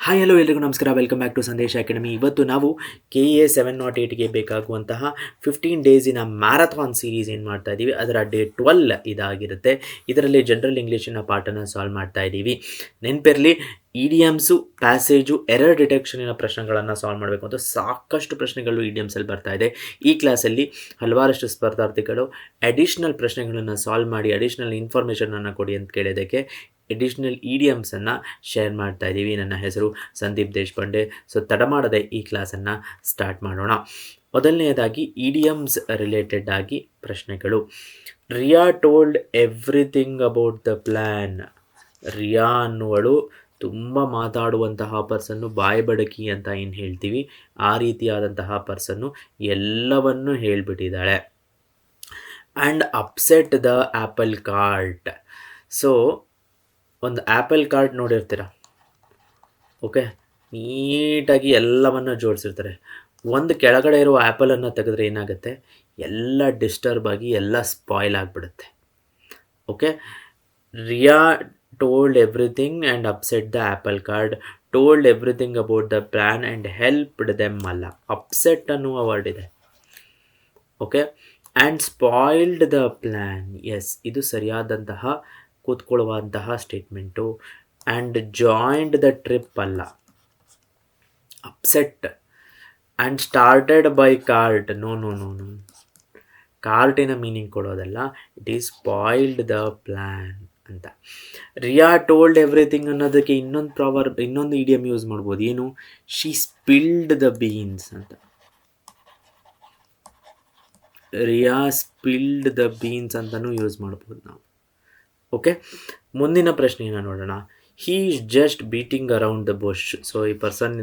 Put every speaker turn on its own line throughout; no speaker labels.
Hi hello ಎಲ್ರಿಗೂ ನಮಸ್ಕಾರ. Welcome back to Sandesh Academy. ಇವತ್ತು ನಾವು KA 708ಗೆ ಬೇಕಾಗುವಂತಹ 15 ಡೇಸಿನ ಮ್ಯಾರಥಾನ್ ಸೀರೀಸ್ ಏನು ಮಾಡ್ತಾ ಇದ್ದೀವಿ, ಅದರ ಡೇ 12 ಇದಾಗಿರುತ್ತೆ. ಇದರಲ್ಲಿ ಜನರಲ್ ಇಂಗ್ಲೀಷಿನ ಪಾಠನ ಸಾಲ್ವ್ ಮಾಡ್ತಾ ಇದ್ದೀವಿ. ನೆನಪಿರಲಿ, ಇಡಿಯಮ್ಸು, ಪ್ಯಾಸೇಜು, ಎರರ್ ಡಿಟೆಕ್ಷನಿನ ಪ್ರಶ್ನೆಗಳನ್ನು ಸಾಲ್ವ್ ಮಾಡಬೇಕು ಅಂತ ಸಾಕಷ್ಟು ಪ್ರಶ್ನೆಗಳು ಇಡಿಯಮ್ಸಲ್ಲಿ ಬರ್ತಾ ಇದೆ. ಈ ಕ್ಲಾಸಲ್ಲಿ ಹಲವಾರಷ್ಟು ಸ್ಪರ್ಧಾರ್ಥಿಗಳು ಅಡಿಷ್ನಲ್ ಪ್ರಶ್ನೆಗಳನ್ನು ಸಾಲ್ವ್ ಮಾಡಿ ಅಡಿಷ್ನಲ್ ಇನ್ಫಾರ್ಮೇಷನನ್ನು ಕೊಡಿ ಅಂತ ಕೇಳಿದ್ದಕ್ಕೆ ಎಡಿಷ್ನಲ್ ಇಡಿಯಮ್ಸನ್ನು ಶೇರ್ ಮಾಡ್ತಾ ಇದ್ದೀವಿ. ನನ್ನ ಹೆಸರು ಸಂದೀಪ್ ದೇಶಪಾಂಡೆ. ಸೊ ತಡ ಮಾಡದೆ ಈ ಕ್ಲಾಸನ್ನು ಸ್ಟಾರ್ಟ್ ಮಾಡೋಣ. ಮೊದಲನೆಯದಾಗಿ ಇಡಿಯಮ್ಸ್ ರಿಲೇಟೆಡ್ ಆಗಿ ಪ್ರಶ್ನೆಗಳು. Riya told everything about the plan. Riya ಅನ್ನುವಳು ತುಂಬ ಮಾತಾಡುವಂತಹ ಪರ್ಸನ್ನು, ಬಾಯ್ಬಡಕಿ ಅಂತ ಏನು ಹೇಳ್ತೀವಿ, ಆ ರೀತಿಯಾದಂತಹ ಪರ್ಸನ್ನು ಎಲ್ಲವನ್ನೂ ಹೇಳಿಬಿಟ್ಟಿದ್ದಾಳೆ. And upset the apple cart. So ಒಂದು ಆ್ಯಪಲ್ ಕಾರ್ಟ್ ನೋಡಿರ್ತೀರ, ಓಕೆ, ನೀಟಾಗಿ ಎಲ್ಲವನ್ನು ಜೋಡಿಸಿರ್ತಾರೆ. ಒಂದು ಕೆಳಗಡೆ ಇರುವ ಆ್ಯಪಲನ್ನು ತೆಗೆದ್ರೆ ಏನಾಗುತ್ತೆ, ಎಲ್ಲ ಡಿಸ್ಟರ್ಬ್ ಆಗಿ ಎಲ್ಲ ಸ್ಪಾಯ್ಲ್ ಆಗಿಬಿಡುತ್ತೆ. Okay, Riya told everything and upset the apple cart, told everything about the plan and helped them ಅಲ್ಲ, ಅಪ್ಸೆಟ್ ಅನ್ನುವ ವರ್ಡ್ ಇದೆ. Okay, and spoiled the plan, yes, ಇದು ಸರಿಯಾದಂತಹ ಕೂತ್ಕೊಳ್ಳುವಂತಹ statement. And joined the trip ಅಲ್ಲ, upset. And started by cart, no no no no, ಕಾರ್ಟಿನ meaning ಕೊಡೋದಲ್ಲ, it is spoiled the plan ಅಂತ. ರಿಯಾ ಟೋಲ್ಡ್ ಎವ್ರಿಥಿಂಗ್ ಅನ್ನೋದಕ್ಕೆ ಇನ್ನೊಂದು ಇಡಿಯಮ್ ಯೂಸ್ ಮಾಡ್ಬೋದು. ಏನು? ಶಿ ಸ್ಪಿಲ್ಡ್ ದ ಬೀನ್ಸ್ ಅಂತ. ರಿಯಾ ಸ್ಪಿಲ್ಡ್ ದ ಬೀನ್ಸ್ ಅಂತಲೂ ಯೂಸ್ ಮಾಡ್ಬೋದು ನಾವು. ಓಕೆ, ಮುಂದಿನ ಪ್ರಶ್ನೆಯನ್ನು ನೋಡೋಣ. He is just beating around the bush. So ಈ ಪರ್ಸನ್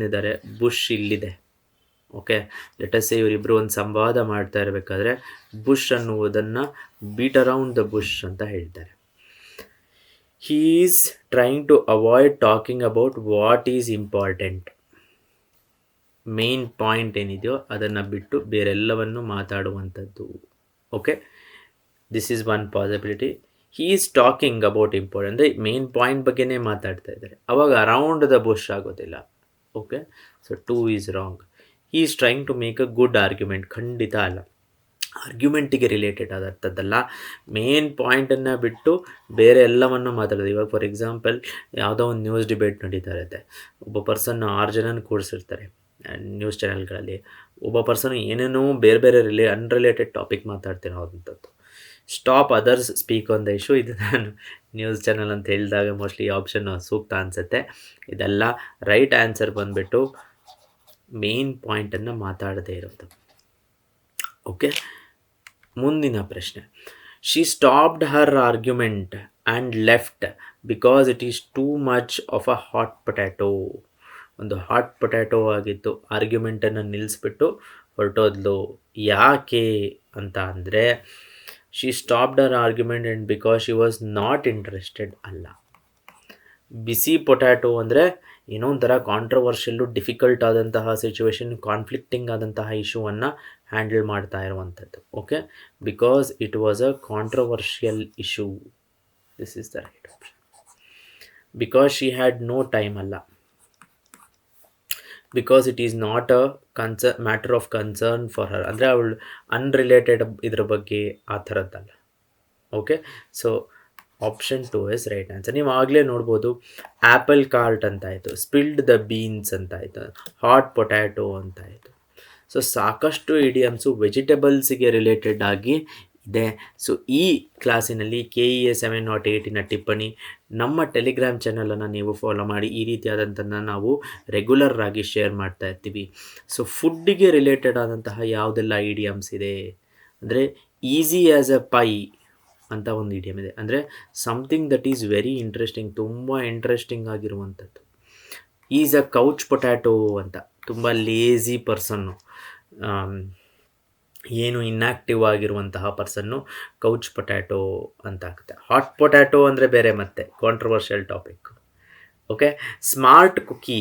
ಇದ್ದಾರೆ, ಬುಷ್ ಇಲ್ಲಿದೆ. ಓಕೆ, ಲೆಟಸ್ ಇವರಿಬ್ಬರು ಒಂದು ಸಂವಾದ ಮಾಡ್ತಾ ಇರಬೇಕಾದ್ರೆ ಬುಷ್ ಅನ್ನುವುದನ್ನು ಬೀಟ್ ಅರೌಂಡ್ ದ ಬುಷ್ ಅಂತ ಹೇಳ್ತಾರೆ. He is trying to avoid talking about what is important. Main point ಏನಿದೆಯೋ ಅದನ್ನು ಬಿಟ್ಟು ಬೇರೆಲ್ಲವನ್ನು ಮಾತಾಡುವಂಥದ್ದು. Okay, this is one possibility. He is talking about important ಅಂದರೆ ಮೇನ್ ಪಾಯಿಂಟ್ ಬಗ್ಗೆನೇ ಮಾತಾಡ್ತಾ ಇದ್ದಾರೆ, ಅವಾಗ ಅರೌಂಡ್ ದ ಬುಷ್ ಆಗೋದಿಲ್ಲ. Okay, so 2 is wrong. He is trying to make a good argument, ಖಂಡಿತ ಅಲ್ಲ, ಆರ್ಗ್ಯುಮೆಂಟಿಗೆ ರಿಲೇಟೆಡ್ ಆದಂಥದ್ದಲ್ಲ, ಮೇನ್ ಪಾಯಿಂಟನ್ನು ಬಿಟ್ಟು ಬೇರೆ ಎಲ್ಲವನ್ನು ಮಾತಾಡೋದು. ಇವಾಗ ಫಾರ್ ಎಕ್ಸಾಂಪಲ್ ಯಾವುದೋ ಒಂದು ನ್ಯೂಸ್ ಡಿಬೇಟ್ ನಡೀತಾ ಇರುತ್ತೆ, ಒಬ್ಬ ಪರ್ಸನ್ 6 ಜನನ ಕೂಡಿಸಿರ್ತಾರೆ ನ್ಯೂಸ್ ಚಾನೆಲ್ಗಳಲ್ಲಿ, ಒಬ್ಬ ಪರ್ಸನ್ ಏನೇನೋ ಬೇರೆ ಅನ್ರಿಲೇಟೆಡ್ ಟಾಪಿಕ್ ಮಾತಾಡ್ತಿರೋವಂಥದ್ದು. Stop others speak on the issue, ಇದು ನಾನು ನ್ಯೂಸ್ ಚಾನಲ್ ಅಂತ ಹೇಳಿದಾಗ ಮೋಸ್ಟ್ಲಿ ಈ ಆಪ್ಷನ್ ಸೂಕ್ತ ಅನಿಸುತ್ತೆ. ಇದೆಲ್ಲ ರೈಟ್ ಆನ್ಸರ್ ಬಂದುಬಿಟ್ಟು ಮೇನ್ ಪಾಯಿಂಟನ್ನು ಮಾತಾಡದೇ ಇರೋದು. ಓಕೆ, ಮುಂದಿನ ಪ್ರಶ್ನೆ. She stopped Har argument and left because it is too much of a hot potato. ಒಂದು ಹಾಟ್ ಪೊಟ್ಯಾಟೋ ಆಗಿತ್ತು, ಆರ್ಗ್ಯುಮೆಂಟನ್ನು ನಿಲ್ಲಿಸ್ಬಿಟ್ಟು ಹೊರಟೋದ್ಲು. ಯಾಕೆ ಅಂತ ಅಂದರೆ, she stopped Har argument and because she was not interested ಅಲ್ಲ. ಬಿಸಿ ಪೊಟ್ಯಾಟೋ ಅಂದರೆ ಏನೋ ಒಂಥರ ಕಾಂಟ್ರವರ್ಷಿಯಲ್ಲು, ಡಿಫಿಕಲ್ಟ್ ಆದಂತಹ ಸಿಚುವೇಶನ್, ಕಾನ್ಫ್ಲಿಕ್ಟಿಂಗ್ ಆದಂತಹ ಇಶ್ಯೂವನ್ನು ಹ್ಯಾಂಡಲ್ ಮಾಡ್ತಾ ಇರುವಂಥದ್ದು. Okay, because it was a controversial issue, this is the right option. Because she had no time ಅಲ್ಲ, because it is not a matter of concern for her, ಅಂದರೆ ಅವಳು unrelated ಇದ್ರ ಬಗ್ಗೆ ಆ ಥರದ್ದಲ್ಲ. Okay, so option 2 is right answer. ನೀವು ಆಗಲೇ ನೋಡ್ಬೋದು, ಆ್ಯಪಲ್ ಕಾರ್ಟ್ ಅಂತಾಯಿತು, ಸ್ಪಿಲ್ಡ್ ದ ಬೀನ್ಸ್ ಅಂತಾಯಿತು, ಹಾಟ್ ಪೊಟ್ಯಾಟೋ ಅಂತಾಯಿತು. ಸೊ ಸಾಕಷ್ಟು ಇಡಿಯಮ್ಸು ವೆಜಿಟೇಬಲ್ಸಿಗೆ ರಿಲೇಟೆಡ್ ಆಗಿ ಇದೆ. ಸೊ ಈ ಕ್ಲಾಸಿನಲ್ಲಿ KEA 708ನ ಟಿಪ್ಪಣಿ ನಮ್ಮ ಟೆಲಿಗ್ರಾಮ್ ಚಾನಲನ್ನು ನೀವು ಫಾಲೋ ಮಾಡಿ. ಈ ರೀತಿಯಾದಂಥನ್ನು ನಾವು ರೆಗ್ಯುಲರ್ ಆಗಿ ಶೇರ್ ಮಾಡ್ತಾ ಇರ್ತೀವಿ. ಸೊ ಫುಡ್ಡಿಗೆ ರಿಲೇಟೆಡ್ ಆದಂತಹ ಯಾವುದೆಲ್ಲ ಇಡಿಯಮ್ಸ್ ಇದೆ ಅಂದರೆ, ಈಸಿ ಆ್ಯಸ್ ಅ ಪೈ ಅಂತ ಒಂದು ಇಡಿಯಮ್ ಇದೆ, ಅಂದರೆ something that is very interesting, ತುಂಬ ಇಂಟ್ರೆಸ್ಟಿಂಗ್ ಆಗಿರುವಂಥದ್ದು. ಈಸ್ ಅ ಕೌಚ್ ಪೊಟ್ಯಾಟೋ ಅಂತ, ತುಂಬ ಲೇಝಿ ಪರ್ಸನ್ನು, ಏನು ಇನ್ಯಾಕ್ಟಿವ್ ಆಗಿರುವಂತಹ ಪರ್ಸನ್ನು ಕೌಚ್ ಪೊಟ್ಯಾಟೋ ಅಂತ ಆಗುತ್ತೆ. ಹಾಟ್ ಪೊಟ್ಯಾಟೋ ಅಂದರೆ ಬೇರೆ, ಮತ್ತೆ controversial topic. Okay, smart cookie,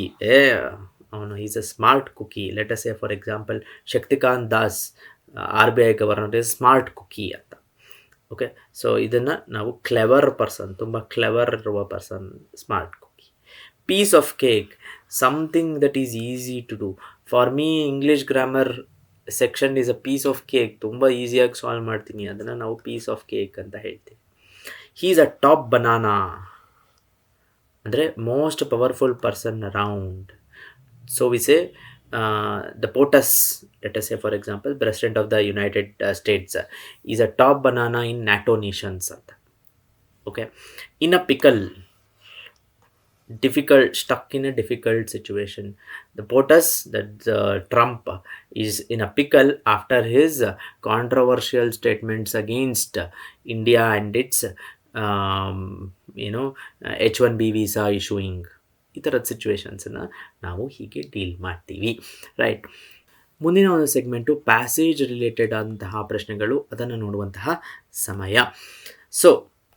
ಅವನು is a smart cookie. Let us say for example Shaktikanta Das, RBI governor, is smart cookie ಅಂತ. ಓಕೆ, ಸೊ ಇದನ್ನು ನಾವು ಕ್ಲೆವರ್ ಪರ್ಸನ್, ತುಂಬ ಕ್ಲೆವರ್ ಇರುವ person, smart cookie. piece of cake, something that is easy to do. For me English grammar section is a piece of cake. ತುಂಬ ಈಸಿಯಾಗಿ solve ಮಾಡ್ತೀನಿ, ಅದನ್ನು ನಾವು ಪೀಸ್ ಆಫ್ ಕೇಕ್ ಅಂತ ಹೇಳ್ತೀವಿ. He is a top banana ಅಂದರೆ most powerful person around. So we say the POTUS, let us say for example, President of the United States is a top banana in NATO nations ಅಂತ. Okay, in a pickle, stuck in a difficult situation. The POTUS, that Trump, is in a pickle after his controversial statements against India and its H1B visa issuing. ಈ ಥರದ ಸಿಚುವೇಶನ್ಸನ್ನು ನಾವು ಹೀಗೆ deal ಮಾಡ್ತೀವಿ, right. ಮುಂದಿನ ಒಂದು segment passage related ಆದಂತಹ ಪ್ರಶ್ನೆಗಳು, ಅದನ್ನು ನೋಡುವಂತಹ ಸಮಯ. ಸೊ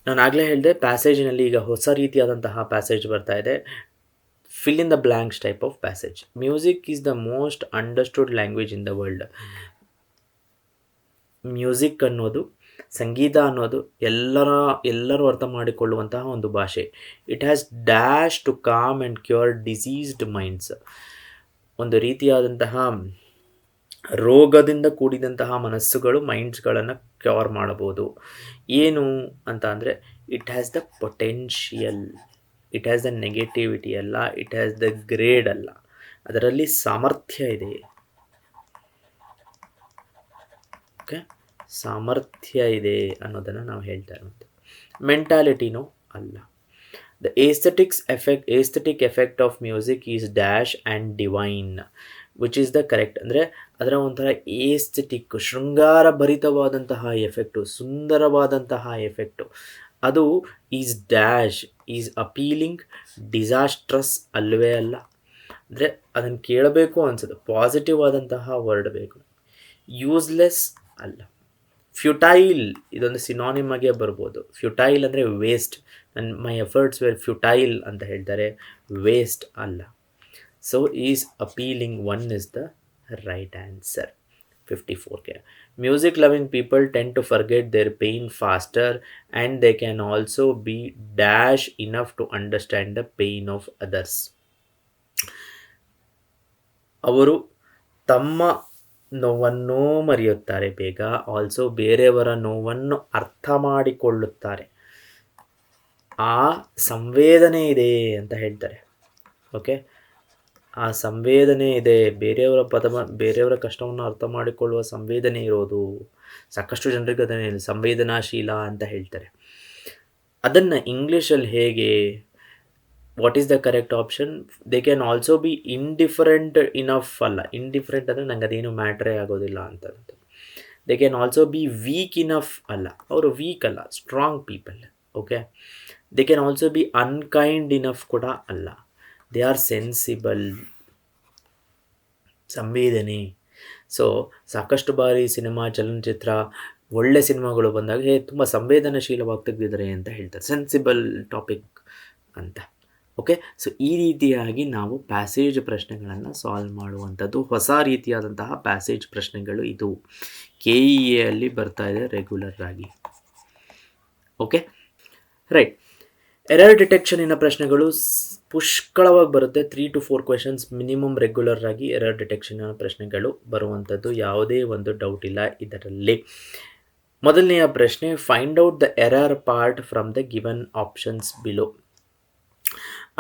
ನಾನು ಆಗಲೇ ಹೇಳಿದೆ, ಪ್ಯಾಸೇಜಿನಲ್ಲಿ ಈಗ ಹೊಸ ರೀತಿಯಾದಂತಹ ಪ್ಯಾಸೇಜ್ ಬರ್ತಾ ಇದೆ. Fill in the blanks type of passage. Music is the most understood language in the world. Music ಅನ್ನೋದು, ಸಂಗೀತ ಅನ್ನೋದು ಎಲ್ಲರೂ ಅರ್ಥ ಮಾಡಿಕೊಳ್ಳುವಂತಹ ಒಂದು ಭಾಷೆ. It has dash to calm and cure diseased minds. ಒಂದು ರೀತಿಯಾದಂತಹ ರೋಗದಿಂದ ಕೂಡಿದಂತಹ ಮನಸ್ಸುಗಳು, ಮೈಂಡ್ಸ್ಗಳನ್ನು ಕ್ಯೂರ್ ಮಾಡಬಹುದು. ಏನು ಅಂತ ಅಂದರೆ, it has the potential, it has the negativity ಅಲ್ಲ, ಇಟ್ ಹ್ಯಾಸ್ ದ ಗ್ರೇಡ್ ಅಲ್ಲ, ಅದರಲ್ಲಿ ಸಾಮರ್ಥ್ಯ ಇದೆ. ಓಕೆ, ಸಾಮರ್ಥ್ಯ ಇದೆ ಅನ್ನೋದನ್ನು ನಾವು ಹೇಳ್ತಾ ಇರೋದು. ಮೆಂಟಾಲಿಟಿನೂ ಅಲ್ಲ. The aesthetic effect of music is dash and divine, which is the correct. ಅಂದರೆ ಅದರ ಒಂಥರ ಏಸ್ಥೆಟಿಕ್, ಶೃಂಗಾರಭರಿತವಾದಂತಹ ಎಫೆಕ್ಟು, ಸುಂದರವಾದಂತಹ ಎಫೆಕ್ಟು, ಅದು is dash, is appealing, disastrous ಅಲ್ಲವೇ ಅಲ್ಲ. ಅಂದರೆ ಅದನ್ನು ಕೇಳಬೇಕು ಅನಿಸೋದು, ಪಾಸಿಟಿವ್ ಆದಂತಹ ವರ್ಡ್ ಬೇಕು. ಯೂಸ್ಲೆಸ್ ಅಲ್ಲ. ಫ್ಯುಟೈಲ್, ಇದೊಂದು ಸಿನಾನಿಮ್ ಆಗಿ ಬರ್ಬೋದು. ಫ್ಯುಟೈಲ್ ಅಂದರೆ ವೇಸ್ಟ್. ಮೈ ಎಫರ್ಟ್ಸ್ ವೇರ್ ಫ್ಯುಟೈಲ್ ಅಂತ ಹೇಳ್ತಾರೆ, ವೇಸ್ಟ್ ಅಲ್ಲ. So is appealing, one is the right answer. 54K. Music loving people tend to forget their pain faster, and they can also be dash enough to understand the pain of others. ಅವರು ತಮ್ಮ ನೋವನ್ನು ಮರೆಯುತ್ತಾರೆ ಬೇಗ, also ಬೇರೆಯವರ ನೋವನ್ನು ಅರ್ಥ ಮಾಡಿಕೊಳ್ಳುತ್ತಾರೆ. ಆ ಸಂವೇದನೆ ಇದೆ ಅಂತ ಹೇಳ್ತಾರೆ. ಓಕೆ, ಆ ಸಂವೇದನೆ ಇದೆ, ಬೇರೆಯವರ ಕಷ್ಟವನ್ನು ಅರ್ಥ ಮಾಡಿಕೊಳ್ಳುವ ಸಂವೇದನೆ ಇರೋದು. ಸಾಕಷ್ಟು ಜನರಿಗೆ ಅದನ್ನೇ ಸಂವೇದನಾಶೀಲ ಅಂತ ಹೇಳ್ತಾರೆ. ಅದನ್ನು ಇಂಗ್ಲೀಷಲ್ಲಿ ಹೇಗೆ, what is the correct option? They can also be indifferent enough ಅಲ್ಲ. ಇಂಡಿಫರೆಂಟ್ ಅಂದರೆ ನಂಗೆ ಅದೇನು ಮ್ಯಾಟ್ರೇ ಆಗೋದಿಲ್ಲ ಅಂತ. They can also be weak enough ಅಲ್ಲ, ಅವರು ವೀಕ್ ಅಲ್ಲ, strong people. Okay, they can also be unkind enough ಕೂಡ ಅಲ್ಲ, ದೇ ಆರ್ ಸೆನ್ಸಿಬಲ್, ಸಂವೇದನೆ. ಸೊ ಸಾಕಷ್ಟು ಬಾರಿ ಸಿನಿಮಾ, ಚಲನಚಿತ್ರ, ಒಳ್ಳೆ ಸಿನಿಮಾಗಳು ಬಂದಾಗ ತುಂಬ ಸಂವೇದನಾಶೀಲವಾಗಿ ತೆಗೆದಿದ್ದಾರೆ ಅಂತ ಹೇಳ್ತಾರೆ, ಸೆನ್ಸಿಬಲ್ ಟಾಪಿಕ್ ಅಂತ. ಓಕೆ, ಸೊ ಈ ರೀತಿಯಾಗಿ ನಾವು ಪ್ಯಾಸೇಜ್ ಪ್ರಶ್ನೆಗಳನ್ನು ಸಾಲ್ವ್ ಮಾಡುವಂಥದ್ದು. ಹೊಸ ರೀತಿಯಾದಂತಹ ಪ್ಯಾಸೇಜ್ ಪ್ರಶ್ನೆಗಳು ಇದು KEA ಅಲ್ಲಿ ಬರ್ತಾ ಇದೆ ರೆಗ್ಯುಲರ್ ಆಗಿ. Okay, right. ಎರರ್ ಡಿಟೆಕ್ಷನಿನ ಪ್ರಶ್ನೆಗಳು ಪುಷ್ಕಳವಾಗಿ ಬರುತ್ತೆ. 3 to 4 ಕ್ವೆಶನ್ಸ್ ಮಿನಿಮಮ್ ರೆಗ್ಯುಲರ್ ಆಗಿ ಎರರ್ ಡಿಟೆಕ್ಷನ್ನ ಪ್ರಶ್ನೆಗಳು ಬರುವಂಥದ್ದು, ಯಾವುದೇ ಒಂದು ಡೌಟ್ ಇಲ್ಲ ಇದರಲ್ಲಿ. ಮೊದಲನೆಯ ಪ್ರಶ್ನೆ, find out the error part from the given options below.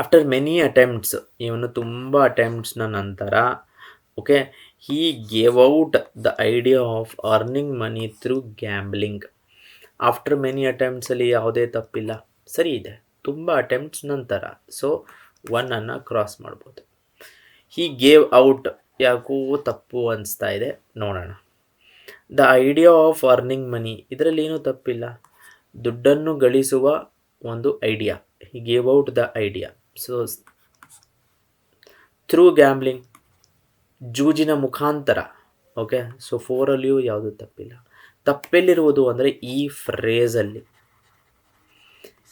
After many attempts, ಇವನು ತುಂಬ ಅಟೆಂಪ್ಟ್ಸ್ನ ನಂತರ, okay, he gave out the idea of earning money through gambling. After many ಅಟೆಂಪ್ಟ್ಸಲ್ಲಿ ಯಾವುದೇ ತಪ್ಪಿಲ್ಲ, ಸರಿ ಇದೆ. ತುಂಬ ಅಟೆಂಪ್ಟ್ಸ್ ನಂತರ, ಸೊ 1 ಕ್ರಾಸ್ ಮಾಡ್ಬೋದು. ಹೀ ಗೇವ್ ಔಟ್ ಯಾಕೋ ತಪ್ಪು ಅನಿಸ್ತಾ ಇದೆ, ನೋಡೋಣ. The idea of earning money, ಇದರಲ್ಲಿ ಏನೂ ತಪ್ಪಿಲ್ಲ, ದುಡ್ಡನ್ನು ಗಳಿಸುವ ಒಂದು idea. He gave out the idea. So through gambling, ಜೂಜಿನ ಮುಖಾಂತರ. ಓಕೆ, ಸೊ 4ಅಲ್ಲಿಯೂ ಯಾವುದೂ ತಪ್ಪಿಲ್ಲ. ತಪ್ಪೆಲ್ಲಿರುವುದು ಅಂದರೆ ಈ ಫ್ರೇಸಲ್ಲಿ.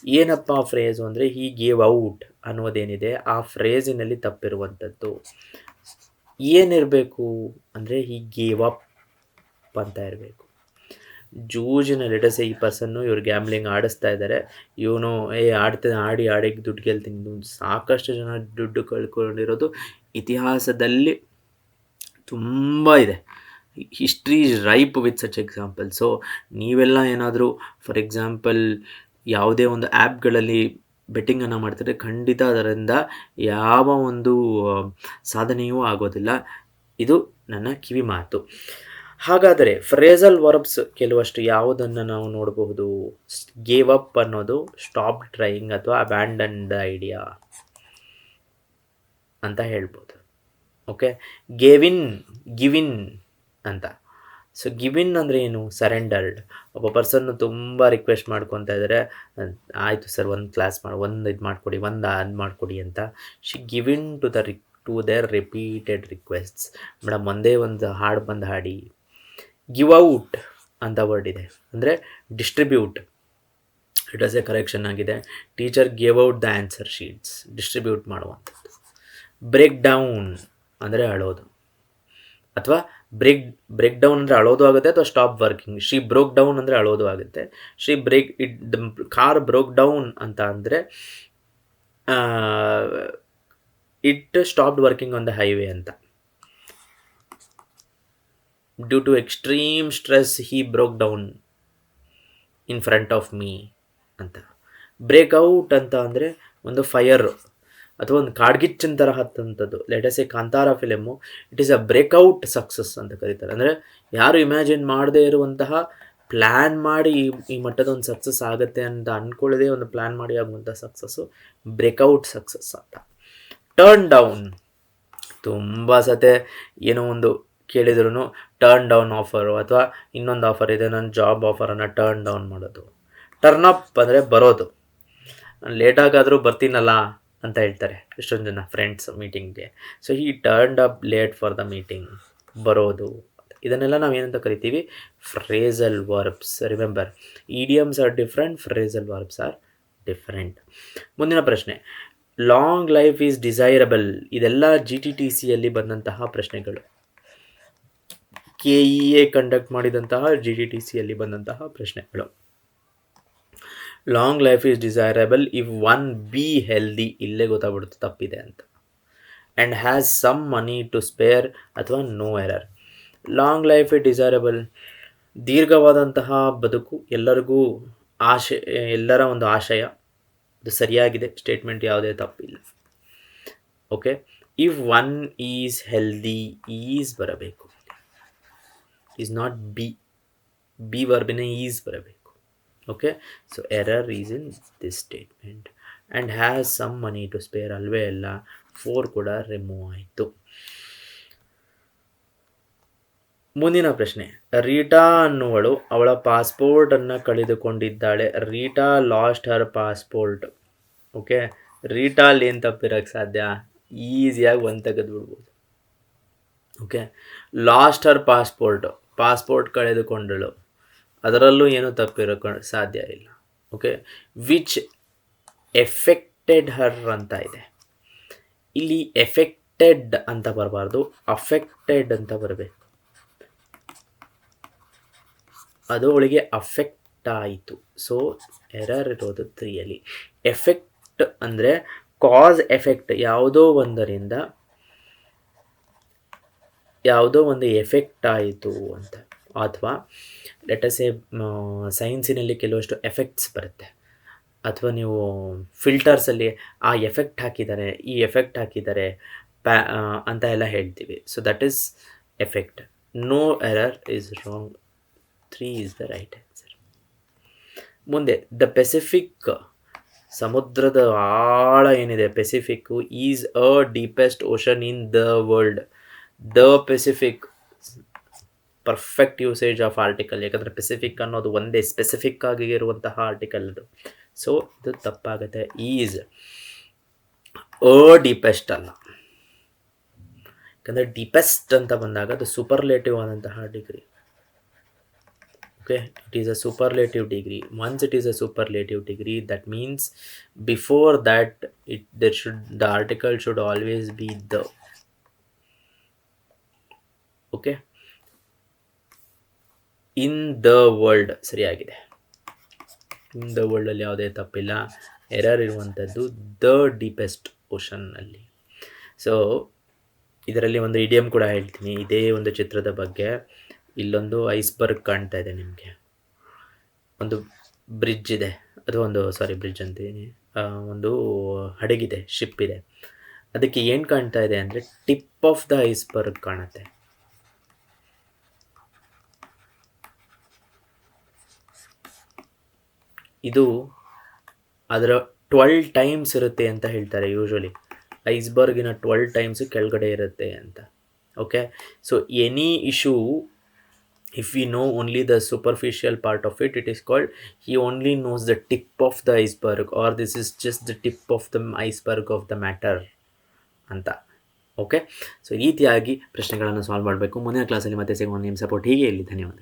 ಏನಪ್ಪ ಫ್ರೇಸು ಅಂದರೆ, ಹೀ ಗೇವ್ ಔಟ್ ಅನ್ನೋದೇನಿದೆ ಆ ಫ್ರೇಸಿನಲ್ಲಿ ತಪ್ಪಿರುವಂಥದ್ದು. ಏನಿರಬೇಕು ಅಂದರೆ, ಹೀ ಗೇವ್ ಅಪ್ ಅಂತ ಇರಬೇಕು. ಜೂಜಿನ ಲೆಟಸೆ ಈ ಪರ್ಸನ್ನು ಇವ್ರು ಗ್ಯಾಮ್ಲಿಂಗ್ ಆಡಿಸ್ತಾ ಇದ್ದಾರೆ, ಇವನು ಆಡಿ ದುಡ್ಡು ಗೆಲ್ತೀನಿ, ಸಾಕಷ್ಟು ಜನ ದುಡ್ಡು ಕಳ್ಕೊಂಡಿರೋದು ಇತಿಹಾಸದಲ್ಲಿ ತುಂಬ ಇದೆ. History is ripe with such example. So ನೀವೆಲ್ಲ ಏನಾದರೂ ಫಾರ್ ಎಕ್ಸಾಂಪಲ್ ಯಾವುದೇ ಒಂದು ಆ್ಯಪ್ಗಳಲ್ಲಿ ಬೆಟ್ಟಿಂಗನ್ನು ಮಾಡ್ತಾರೆ, ಖಂಡಿತ ಅದರಿಂದ ಯಾವ ಒಂದು ಸಾಧನೆಯೂ ಆಗೋದಿಲ್ಲ. ಇದು ನನ್ನ ಕಿವಿ ಮಾತು. ಹಾಗಾದರೆ ಫ್ರೇಸಲ್ ವರ್ಬ್ಸ್ ಕೆಲವಷ್ಟು ಯಾವುದನ್ನು ನಾವು ನೋಡಬಹುದು? ಗೇವ್ ಅಪ್ ಅನ್ನೋದು ಸ್ಟಾಪ್ ಟ್ರೈಯಿಂಗ್ ಅಥವಾ ಅಬ್ಯಾಂಡನ್ಡ್ ಐಡಿಯಾ ಅಂತ ಹೇಳ್ಬೋದು. ಓಕೆ, ಗಿವಿನ್ ಅಂತ. ಸೊ ಗಿವಿನ್ ಅಂದರೆ ಏನು? ಸರೆಂಡರ್ಡ್. ಒಬ್ಬ ಪರ್ಸನ್ನು ತುಂಬ ರಿಕ್ವೆಸ್ಟ್ ಮಾಡ್ಕೊತಾ ಇದ್ದಾರೆ, ಆಯಿತು ಸರ್ ಒಂದು ಕ್ಲಾಸ್ ಒಂದು ಇದು ಮಾಡಿಕೊಡಿ, ಅದು ಮಾಡಿಕೊಡಿ ಅಂತ. She give in to their repeated requests. Madam ಒಂದೇ ಒಂದು ಹಾಡು ಬಂದು ಹಾಡಿ. ಗಿವ್ ಔಟ್ ಅಂತ ವರ್ಡ್ ಇದೆ, ಅಂದರೆ distribute. It as a correction ಆಗಿದೆ. Teacher gave out the answer sheets, distribute ಮಾಡುವಂಥದ್ದು. ಬ್ರೇಕ್ ಡೌನ್ ಅಂದರೆ ಅಳೋದು, ಅಥವಾ ಬ್ರೇಕ್ ಡೌನ್ ಅಂದರೆ ಅಳೋದು ಆಗುತ್ತೆ, ಅಥವಾ stop working. She broke down ಅಂದರೆ ಅಳೋದು ಆಗುತ್ತೆ. ಕಾರ್ ಬ್ರೋಕ್ ಡೌನ್ ಅಂತ ಅಂದರೆ it stopped working on the highway ಅಂತ. Due to extreme stress he broke down in front of me ಅಂತ. ಬ್ರೇಕ್ಔಟ್ ಅಂತ ಅಂದರೆ ಒಂದು ಫೈರ್ ಅಥವಾ ಒಂದು ಕಾಡ್ಗಿಚ್ಚಿನ ಥರ ಹತ್ತಂಥದ್ದು. Let us a Kantara film, it is a breakout success ಅಂತ ಕರೀತಾರೆ. ಅಂದರೆ ಯಾರು ಇಮ್ಯಾಜಿನ್ ಮಾಡದೇ ಇರುವಂತಹ, ಪ್ಲ್ಯಾನ್ ಮಾಡಿ ಈ ಮಟ್ಟದ ಒಂದು ಸಕ್ಸಸ್ ಆಗುತ್ತೆ ಅಂತ ಅಂದ್ಕೊಳ್ಳದೆ ಒಂದು ಪ್ಲ್ಯಾನ್ ಮಾಡಿ ಆಗುವಂಥ ಸಕ್ಸಸ್ಸು ಬ್ರೇಕ್ಔಟ್ ಸಕ್ಸಸ್ ಅಂತ. ಟರ್ನ್ ಡೌನ್, ತುಂಬ ಸತೆ ಏನೋ ಒಂದು ಕೇಳಿದ್ರು ಟರ್ನ್ ಡೌನ್ ಆಫರು, ಅಥವಾ ಇನ್ನೊಂದು ಆಫರ್ ಇದೆ, ನನ್ನ ಜಾಬ್ ಆಫರನ್ನು ಟರ್ನ್ ಡೌನ್ ಮಾಡೋದು. ಟರ್ನ್ ಅಪ್ ಅಂದರೆ ಬರೋದು. ಲೇಟಾಗಾದರೂ ಬರ್ತೀನಲ್ಲ ಅಂತ ಹೇಳ್ತಾರೆ ಎಷ್ಟೊಂದು ಜನ ಫ್ರೆಂಡ್ಸ್ ಮೀಟಿಂಗ್ಗೆ. So he turned up late for the meeting, ಬರೋದು. ಇದನ್ನೆಲ್ಲ ನಾವು ಏನಂತ ಕರಿತೀವಿ? Phrasal verbs. Remember, idioms are different, phrasal verbs are different. ಮುಂದಿನ ಪ್ರಶ್ನೆ, ಲಾಂಗ್ ಲೈಫ್ ಈಸ್ ಡಿಸೈರಬಲ್. ಇದೆಲ್ಲ GTTCಯಲ್ಲಿ ಬಂದಂತಹ ಪ್ರಶ್ನೆಗಳು, KEA ಕಂಡಕ್ಟ್ ಮಾಡಿದಂತಹ GTTCಯಲ್ಲಿ ಬಂದಂತಹ ಪ್ರಶ್ನೆಗಳು. Long life is desirable if one be healthy, ಇಲ್ಲೇ ಗೊತ್ತಾಗ್ಬಿಡುತ್ತೆ ತಪ್ಪಿದೆ ಅಂತ. And has some money to spare, ಅಥವಾ no error. Long life is desirable, ದೀರ್ಘವಾದಂತಹ ಬದುಕು ಎಲ್ಲರಿಗೂ ಎಲ್ಲರ ಒಂದು ಆಶಯ. ಅದು ಸರಿಯಾಗಿದೆ ಸ್ಟೇಟ್ಮೆಂಟ್, ಯಾವುದೇ ತಪ್ಪಿಲ್ಲ. Okay, if one is healthy, is ಬರಬೇಕು, ಈಸ್ ನಾಟ್ ಬಿ ವರ್ಬಿನ ಈಸ್ ಬರಬೇಕು. Okay, so error is in this statement. And has some money to spare ಅಲ್ವೇ ಅಲ್ಲ, 4 ಕೂಡ ರಿಮೂವ್ ಆಯಿತು. ಮುಂದಿನ ಪ್ರಶ್ನೆ, ರೀಟಾ ಅನ್ನುವಳು ಅವಳ ಪಾಸ್ಪೋರ್ಟನ್ನು ಕಳೆದುಕೊಂಡಿದ್ದಾಳೆ. ರೀಟಾ ಲಾಸ್ಟ್ ಹರ್ ಪಾಸ್ಪೋರ್ಟ್. ಓಕೆ, ರೀಟಾಲ್ ಏನು ತಪ್ಪಿರೋಕ್ಕೆ ಸಾಧ್ಯ? ಈಸಿಯಾಗಿ ಒಂದು ತೆಗೆದು ಬಿಡ್ಬೋದು. ಓಕೆ, ಲಾಸ್ಟ್ ಹರ್ ಪಾಸ್ಪೋರ್ಟ್ ಕಳೆದುಕೊಂಡಳು, ಅದರಲ್ಲೂ ಏನೂ ತಪ್ಪಿರೋಕ್ಕೆ ಸಾಧ್ಯ ಇಲ್ಲ. ಓಕೆ, ವಿಚ್ ಎಫೆಕ್ಟೆಡ್ ಹರ್ ಅಂತ ಇದೆ. ಇಲ್ಲಿ ಎಫೆಕ್ಟೆಡ್ ಅಂತ ಬರಬಾರ್ದು, ಅಫೆಕ್ಟೆಡ್ ಅಂತ ಬರಬೇಕು. ಅದು ಅವಳಿಗೆ ಅಫೆಕ್ಟ್ ಆಯಿತು. ಸೊ ಎರರ್ ಇರೋದು 3ಅಲ್ಲಿ. ಎಫೆಕ್ಟ್ ಅಂದರೆ ಕಾಸ್ ಎಫೆಕ್ಟ್, ಯಾವುದೋ ಒಂದು ಎಫೆಕ್ಟ್ ಆಯಿತು ಅಂತ. ಅಥವಾ ಲೆಟಸೆ ಸೈನ್ಸಿನಲ್ಲಿ ಕೆಲವಷ್ಟು ಎಫೆಕ್ಟ್ಸ್ ಬರುತ್ತೆ, ಅಥವಾ ನೀವು ಫಿಲ್ಟರ್ಸಲ್ಲಿ ಆ ಎಫೆಕ್ಟ್ ಹಾಕಿದ್ದಾರೆ, ಈ ಎಫೆಕ್ಟ್ ಹಾಕಿದ್ದಾರೆ ಅಂತ ಎಲ್ಲ ಹೇಳ್ತೀವಿ. So that is effect. No error is wrong, 3 is the right answer. ಮುಂದೆ, ದ ಪೆಸಿಫಿಕ್, ಸಮುದ್ರದ ಆಳ ಏನಿದೆ Pacific, is a deepest ocean in the world. The Pacific, perfect usage of article, ಯಾಕಂದರೆ ಪೆಸಿಫಿಕ್ ಅನ್ನೋದು ಒಂದೇ ಸ್ಪೆಸಿಫಿಕ್ ಆಗಿ ಇರುವಂತಹ ಆರ್ಟಿಕಲ್ ಅದು. ಸೊ ಇದು ತಪ್ಪಾಗುತ್ತೆ. ಈಸ್ ಡೀಪೆಸ್ಟ್ ಅಲ್ಲ, ಯಾಕಂದರೆ ಡೀಪೆಸ್ಟ್ ಅಂತ ಬಂದಾಗ ಅದು ಸೂಪರ್ಲೇಟಿವ್ ಆದಂತಹ degree. Okay, it is a superlative degree. Once it is a superlative degree, that means before that the article should always be the. Okay, in the world ಸರಿಯಾಗಿದೆ. In the ವರ್ಲ್ಡಲ್ಲಿ ಯಾವುದೇ ತಪ್ಪಿಲ್ಲ. Error ಇರುವಂಥದ್ದು the deepest ಓಷನ್ನಲ್ಲಿ. So ಇದರಲ್ಲಿ ಒಂದು idiom ಕೂಡ ಹೇಳ್ತೀನಿ ಇದೇ ಒಂದು ಚಿತ್ರದ ಬಗ್ಗೆ. ಇಲ್ಲೊಂದು ಐಸ್ಬರ್ಗ್ ಕಾಣ್ತಾ ಇದೆ ನಿಮಗೆ, ಒಂದು ಬ್ರಿಡ್ಜ್ ಇದೆ, ಅದು ಒಂದು ಬ್ರಿಡ್ಜ್ ಅಂತೀನಿ, ಒಂದು ಹಡಗಿದೆ, ಶಿಪ್ ಇದೆ. ಅದಕ್ಕೆ ಏನು ಕಾಣ್ತಾ ಇದೆ ಅಂದರೆ ಟಿಪ್ ಆಫ್ ದ ಐಸ್ಬರ್ಗ್ ಕಾಣುತ್ತೆ. ಇದು ಅದರ 12 ಟೈಮ್ಸ್ ಇರುತ್ತೆ ಅಂತ ಹೇಳ್ತಾರೆ ಯೂಶ್ವಲಿ. ಐಸ್ಬರ್ಗಿನ 12 ಟೈಮ್ಸ್ ಕೆಳಗಡೆ ಇರುತ್ತೆ ಅಂತ. Okay, so any issue if we know only the superficial part of it, it is called he only knows the tip of the iceberg, or this is just the tip of the iceberg of the matter ಅಂತ. Okay, so ಈ ರೀತಿಯಾಗಿ ಪ್ರಶ್ನೆಗಳನ್ನು solve ಮಾಡಬೇಕು. ಮುಂದಿನ ಕ್ಲಾಸಲ್ಲಿ ಮತ್ತೆ ಸಿಗೋಣ. ನಿಮ್ಮ ಸಪೋರ್ಟ್ ಹೀಗೆ ಇರಲಿ. ಧನ್ಯವಾದ.